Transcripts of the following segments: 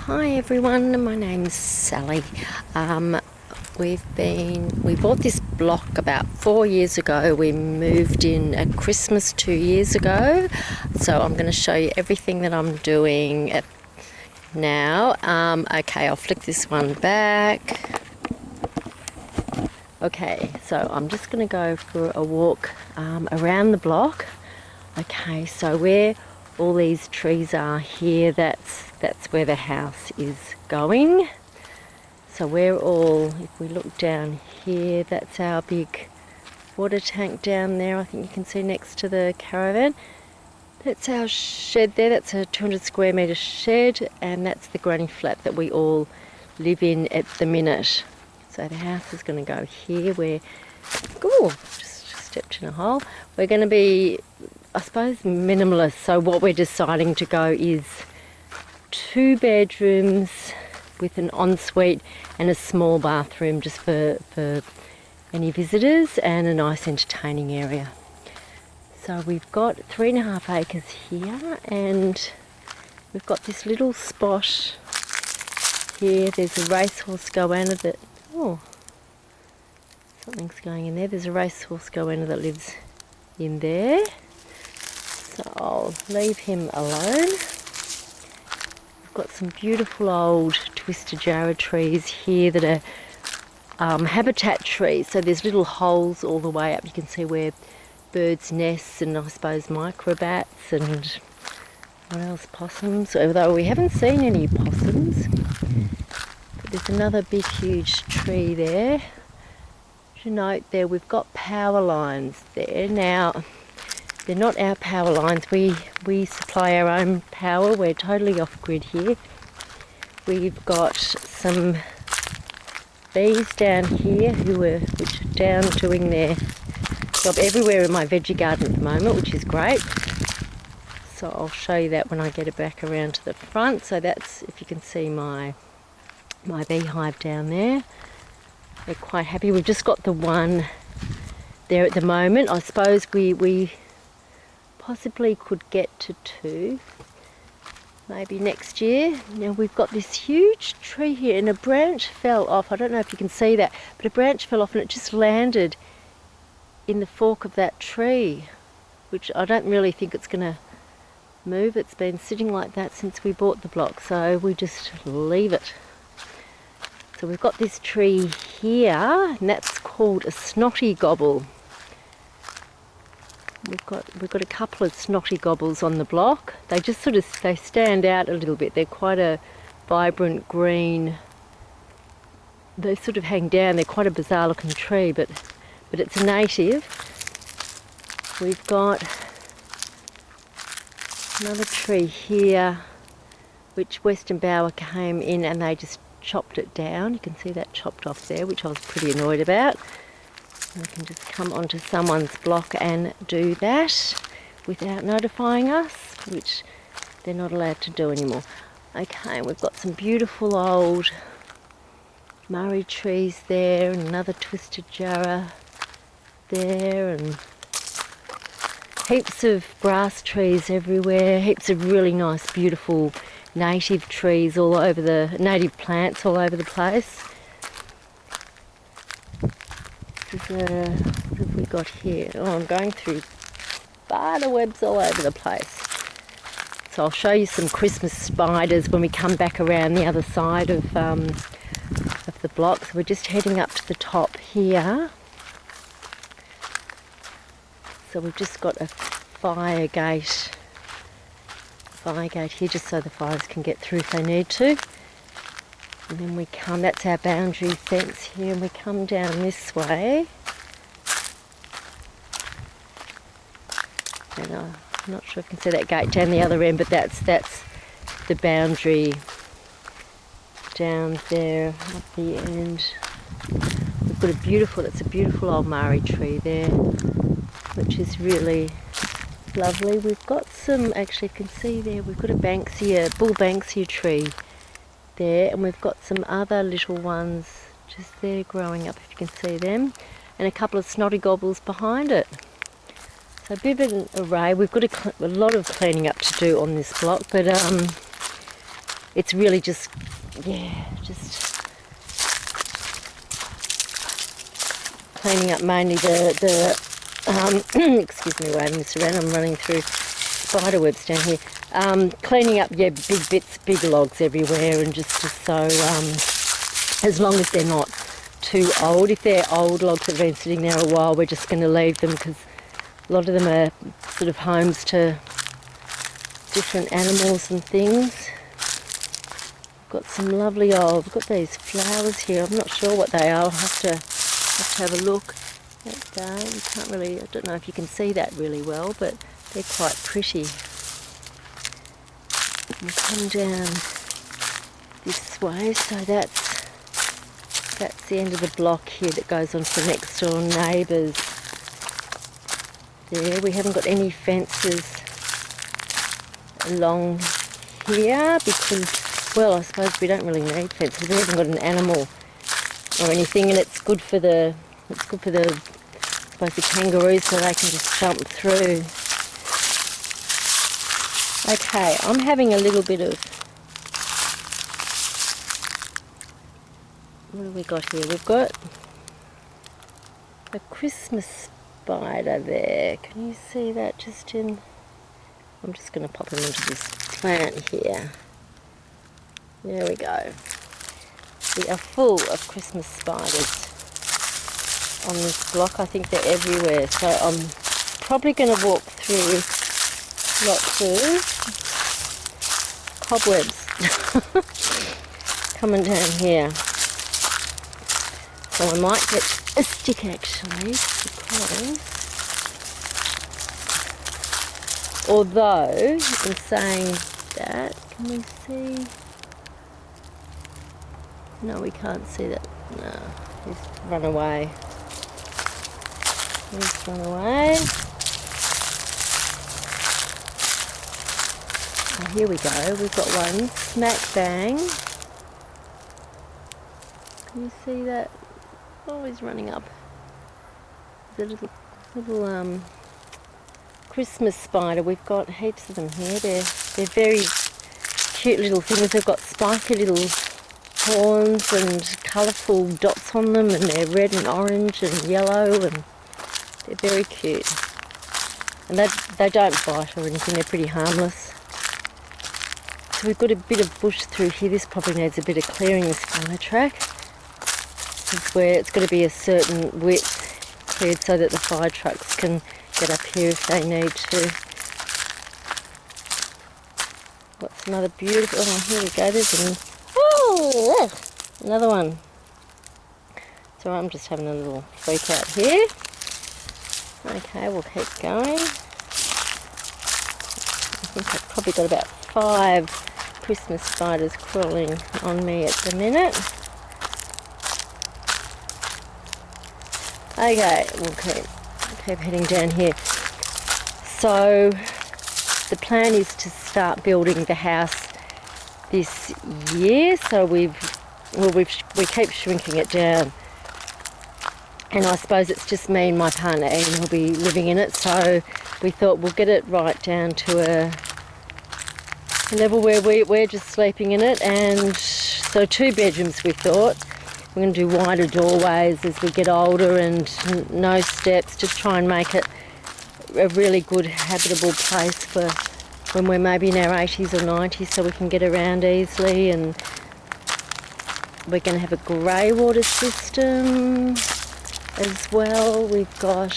Hi everyone, my name's Sally. We bought this block about 4 years ago. We moved in at Christmas 2 years ago. So I'm going to show you everything that I'm doing now. Okay, I'll flick this one back. Okay, so I'm just going to go for a walk around the block. Okay, so where all these trees are here, that's where the house is going. So we're all, if we look down here, that's our big water tank down there. I think you can see next to the caravan. That's our shed there. That's a 200 square metre shed, and that's the granny flat that we all live in at the minute. So the house is going to go here where, oh, just stepped in a hole. We're going to be, I suppose, minimalist. So what we're deciding to go is 2 bedrooms with an ensuite and a small bathroom just for any visitors, and a nice entertaining area. So we've got 3.5 acres here, and we've got this little spot here. There's a racehorse goanna that, oh, something's going in there. There's a racehorse goanna that lives in there. So I'll leave him alone. We've got some beautiful old twisted jarrah trees here that are habitat trees. So there's little holes all the way up. You can see where birds' nests and I suppose microbats and what else, possums, although we haven't seen any possums. But there's another big huge tree there. To note there, we've got power lines there. Now, they're not our power lines. We supply our own power. We're totally off grid here. We've got some bees down here which are down doing their job everywhere in my veggie garden at the moment, which is great. So I'll show you that when I get it back around to the front. So that's, if you can see my beehive down there. We're quite happy. We've just got the one there at the moment. I suppose we possibly could get to 2 maybe next year. Now we've got this huge tree here and a branch fell off. I don't know if you can see that, but a branch fell off and it just landed in the fork of that tree, which I don't really think it's going to move. It's been sitting like that since we bought the block, so we just leave it. So we've got this tree here, and that's called a snotty gobble. We've got a couple of snotty gobbles on the block. They just they stand out a little bit. They're quite a vibrant green. They sort of hang down. They're quite a bizarre looking tree, but it's a native. We've got another tree here, which Western Bower came in and they just chopped it down. You can see that chopped off there, which I was pretty annoyed about. We can just come onto someone's block and do that without notifying us, which they're not allowed to do anymore. Okay, we've got some beautiful old Murray trees there, and another twisted jarrah there, and heaps of grass trees everywhere, heaps of really nice beautiful native trees all over native plants all over the place. What have we got here? Oh, I'm going through spider webs all over the place. So I'll show you some Christmas spiders when we come back around the other side of the block. So we're just heading up to the top here. So we've just got a fire gate here just so the fires can get through if they need to. And then we come, that's our boundary fence here, and we come down this way. And I'm not sure if you can see that gate down the other end, but that's the boundary down there at the end. We've got that's a beautiful old Murray tree there, which is really lovely. We've got some, actually you can see there, we've got a bull Banksia tree there, and we've got some other little ones just there growing up, if you can see them, and a couple of snotty gobbles behind it. So a bit of an array. We've got a lot of cleaning up to do on this block, but it's really just, yeah, just cleaning up mainly the excuse me, waving this around, I'm running through spider webs down here. Cleaning up, yeah, big bits, big logs everywhere, and just so, as long as they're not too old. If they're old logs that have been sitting there a while, we're just going to leave them, because a lot of them are sort of homes to different animals and things. Got some lovely we've got these flowers here. I'm not sure what they are. I'll have to have a look at that. You can't really, I don't know if you can see that really well, but they're quite pretty. We'll come down this way, so that's the end of the block here that goes on to the next door neighbours. There, we haven't got any fences along here because, well, I suppose we don't really need fences. We haven't got an animal or anything, and it's good for the I suppose the kangaroos, so they can just jump through. Okay, I'm having a little bit of, what have we got here? We've got a Christmas spider there. Can you see that just in? I'm just going to pop him into this plant here. There we go. We are full of Christmas spiders on this block. I think they're everywhere, so I'm probably going to walk through lots of cobwebs coming down here. So I might get a stick actually, because although in saying that, can we see? No, we can't see that. No, he's run away. He's run away. Oh, here we go. We've got one smack bang. Can you see that? Oh, he's running up. There's a little Christmas spider. We've got heaps of them here. They're very cute little things. They've got spiky little horns and colourful dots on them, and they're red and orange and yellow, and they're very cute. And they don't bite or anything. They're pretty harmless. So we've got a bit of bush through here. This probably needs a bit of clearing, this fire track. This is where it's got to be a certain width cleared so that the fire trucks can get up here if they need to. Got some other beautiful, oh, here we go, there's another one. So I'm just having a little freak out here. Okay, we'll keep going. I think I've probably got about 5 Christmas spiders crawling on me at the minute. Okay, we'll keep heading down here. So the plan is to start building the house this year. So we keep shrinking it down, and I suppose it's just me and my partner Ian who'll be living in it. So we thought we'll get it right down to a level where we're just sleeping in it, and so 2 bedrooms we thought. We're going to do wider doorways as we get older, and no steps, just try and make it a really good habitable place for when we're maybe in our 80s or 90s, so we can get around easily. And we're going to have a grey water system as well. We've got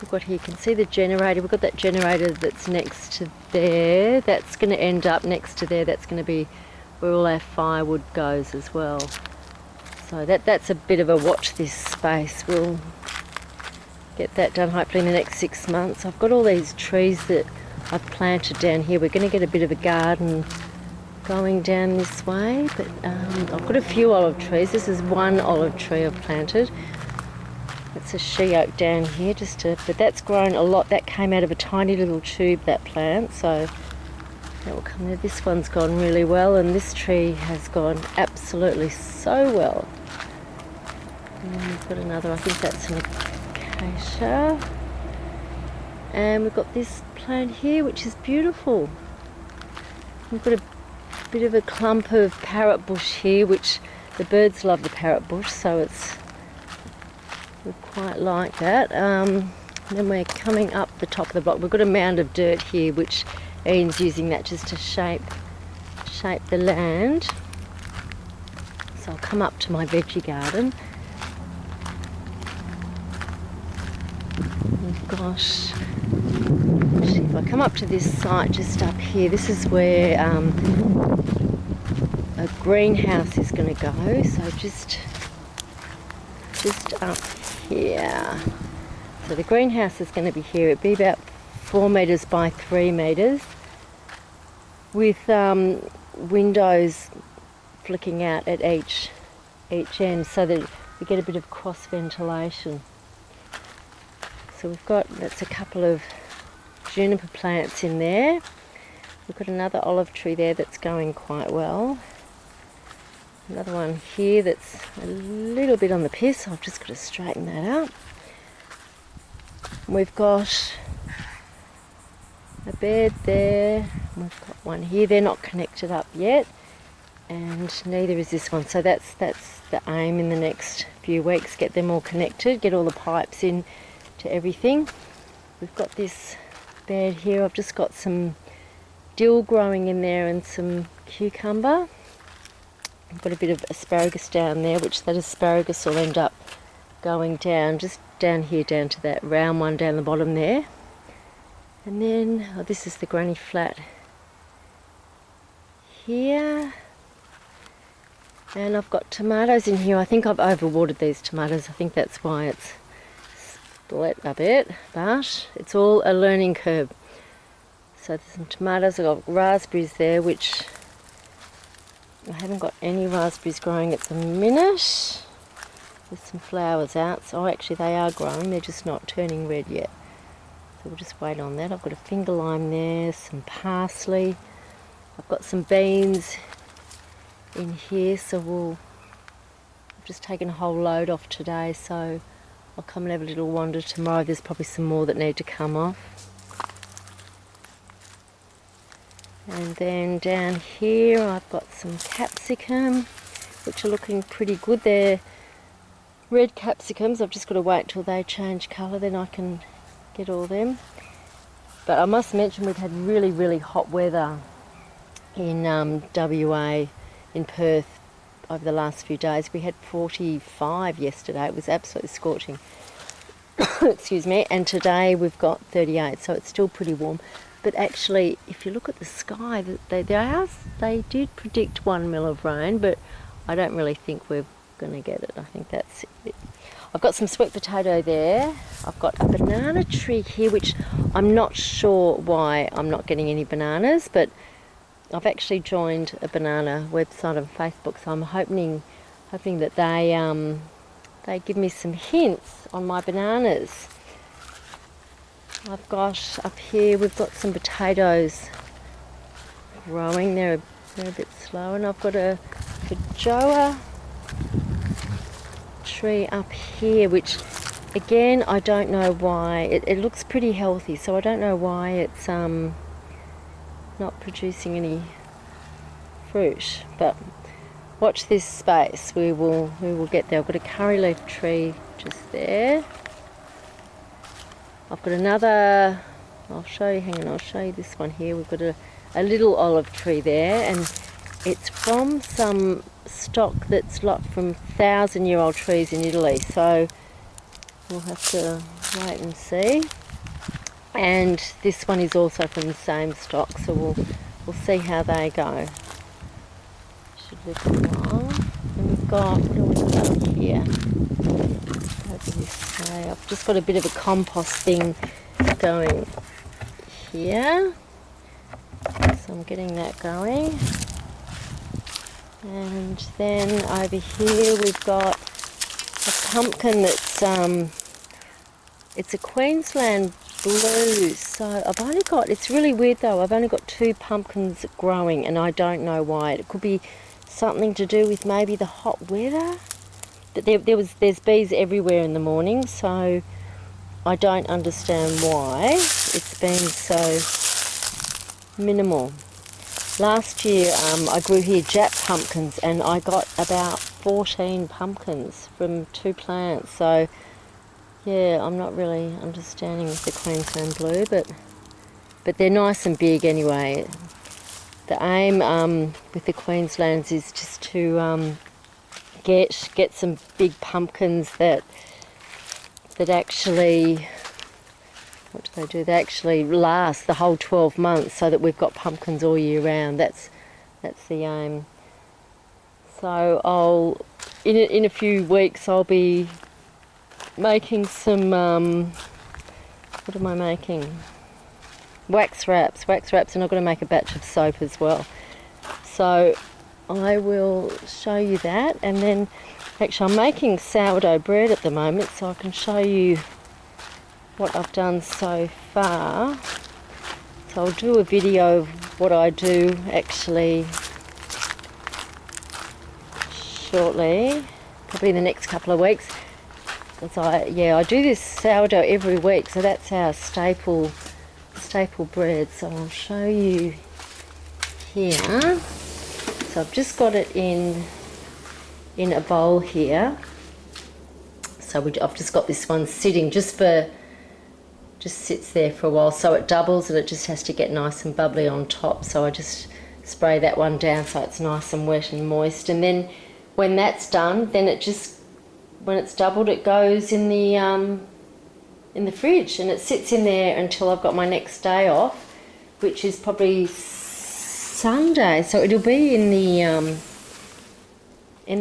here, you can see the generator. We've got that generator that's next to there. That's going to end up next to there. That's going to be where all our firewood goes as well. So that's a bit of a watch this space. We'll get that done hopefully in the next 6 months. I've got all these trees that I've planted down here. We're going to get a bit of a garden going down this way, but I've got a few olive trees. This is one olive tree I've planted. It's a she oak down here, but that's grown a lot. That came out of a tiny little tube, that plant, so that will come there. This one's gone really well, and this tree has gone absolutely so well. And then we've got another, I think that's an acacia. And we've got this plant here, which is beautiful. We've got a bit of a clump of parrot bush here, which the birds love the parrot bush, so we quite like that. Then we're coming up the top of the block. We've got a mound of dirt here, which Ian's using that just to shape the land. So I'll come up to my veggie garden. Oh gosh, actually, if I come up to this site just up here, this is where a greenhouse is going to go. So just up here. So the greenhouse is going to be here. It'd be about 4 metres by 3 metres, with windows flicking out at each end, so that we get a bit of cross ventilation. So that's a couple of juniper plants in there. We've got another olive tree there that's going quite well. Another one here that's a little bit on the piss, so I've just got to straighten that out. We've got a bed there, we've got one here. They're not connected up yet, and neither is this one. So that's the aim in the next few weeks, get them all connected, get all the pipes in to everything. We've got this bed here. I've just got some dill growing in there and some cucumber. I've got a bit of asparagus down there, which that asparagus will end up going down, just down here, down to that round one down the bottom there. And then, this is the granny flat here. And I've got tomatoes in here. I think I've overwatered these tomatoes. I think that's why it's split a bit, but it's all a learning curve. So there's some tomatoes. I've got raspberries there, which I haven't got any raspberries growing at the minute. There's some flowers out, so actually they are growing, they're just not turning red yet. So we'll just wait on that. I've got a finger lime there, some parsley. I've got some beans in here, so I've just taken a whole load off today, so I'll come and have a little wander tomorrow. There's probably some more that need to come off. And then down here I've got some capsicum, which are looking pretty good. They're red capsicums. I've just got to wait till they change colour, then I can get all them. But I must mention we've had really, really hot weather in WA, in Perth, over the last few days. We had 45 yesterday. It was absolutely scorching. Excuse me. And today we've got 38, so it's still pretty warm. But actually, if you look at the sky, they did predict 1 mil of rain, but I don't really think we're going to get it. I think that's it. I've got some sweet potato there. I've got a banana tree here, which I'm not sure why I'm not getting any bananas, but I've actually joined a banana website on Facebook, so I'm hoping that they give me some hints on my bananas. I've got up here, we've got some potatoes growing. They're a bit slow, and I've got a feijoa tree up here, which again I don't know why. It looks pretty healthy, so I don't know why it's not producing any fruit. But watch this space. We will get there. I've got a curry leaf tree just there. I've got another, I'll show you, hang on, I'll show you this one here. We've got a little olive tree there, and it's from some stock that's from 1,000-year-old trees in Italy, so we'll have to wait and see. And this one is also from the same stock, so we'll see how they go. Should live for a while. And we've got, what do we got up here? Over this way. I've just got a bit of a compost thing going here, so I'm getting that going. And then over here we've got a pumpkin that's it's a Queensland blue. So I've only got, it's really weird though, I've only got 2 pumpkins growing, and I don't know why. It could be something to do with maybe the hot weather. But there's bees everywhere in the morning, so I don't understand why it's been so minimal. Last year I grew here Jap pumpkins, and I got about 14 pumpkins from 2 plants. So yeah, I'm not really understanding with the Queensland blue, but they're nice and big anyway. The aim with the Queenslands is just to get some big pumpkins that actually, what do? They actually last the whole 12 months, so that we've got pumpkins all year round. That's the aim. So in a few weeks I'll be making some what am I making? Wax wraps, and I'm going to make a batch of soap as well. So I will show you that, and then actually I'm making sourdough bread at the moment, so I can show you what I've done so far. So I'll do a video of what I do actually shortly, probably in the next couple of weeks. Because I do this sourdough every week, so that's our staple bread. So I'll show you here. So I've just got it in a bowl here. So I've just got this one sitting just sits there for a while, so it doubles, and it just has to get nice and bubbly on top. So I just spray that one down so it's nice and wet and moist, and then when that's done, then when it's doubled, it goes in the fridge, and it sits in there until I've got my next day off, which is probably Sunday. So it'll be in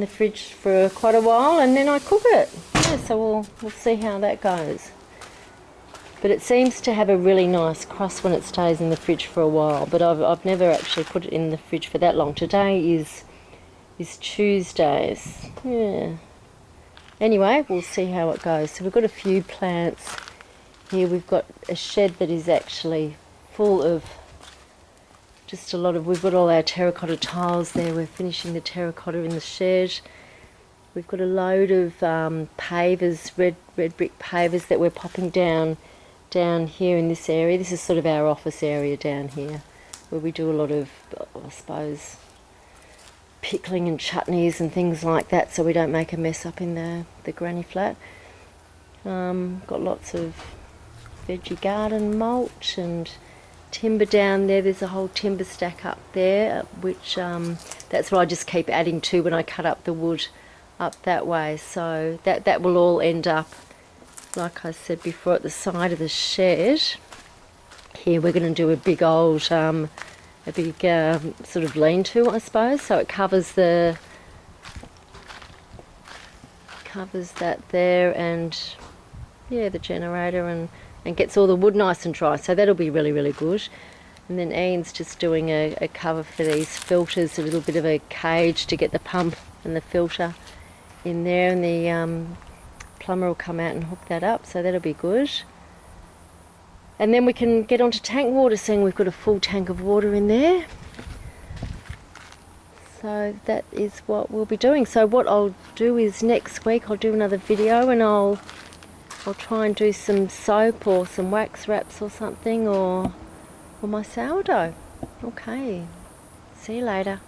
the fridge for quite a while, and then I cook it. Yeah, so we'll see how that goes. But it seems to have a really nice crust when it stays in the fridge for a while. But I've never actually put it in the fridge for that long. Today is Tuesdays. Yeah. Anyway, we'll see how it goes. So we've got a few plants here. We've got a shed that is actually full of just a lot of, we've got all our terracotta tiles there. We're finishing the terracotta in the shed. We've got a load of pavers, red brick pavers that we're popping down here in this area. This is sort of our office area down here, where we do a lot of, I suppose, pickling and chutneys and things like that, so we don't make a mess up in the granny flat. Got lots of veggie garden mulch and timber down there. There's a whole timber stack up there, which that's what I just keep adding to when I cut up the wood up that way. So that will all end up, like I said before, at the side of the shed. Here we're going to do a big old sort of lean-to, I suppose, so it covers that there, and yeah, the generator, and gets all the wood nice and dry, so that'll be really, really good. And then Ian's just doing a cover for these filters, a little bit of a cage to get the pump and the filter in there, and the plumber will come out and hook that up, so that'll be good. And then we can get onto tank water, seeing we've got a full tank of water in there. So that is what we'll be doing. So what I'll do is next week I'll do another video, and I'll try and do some soap or some wax wraps or something, or my sourdough. Okay, see you later.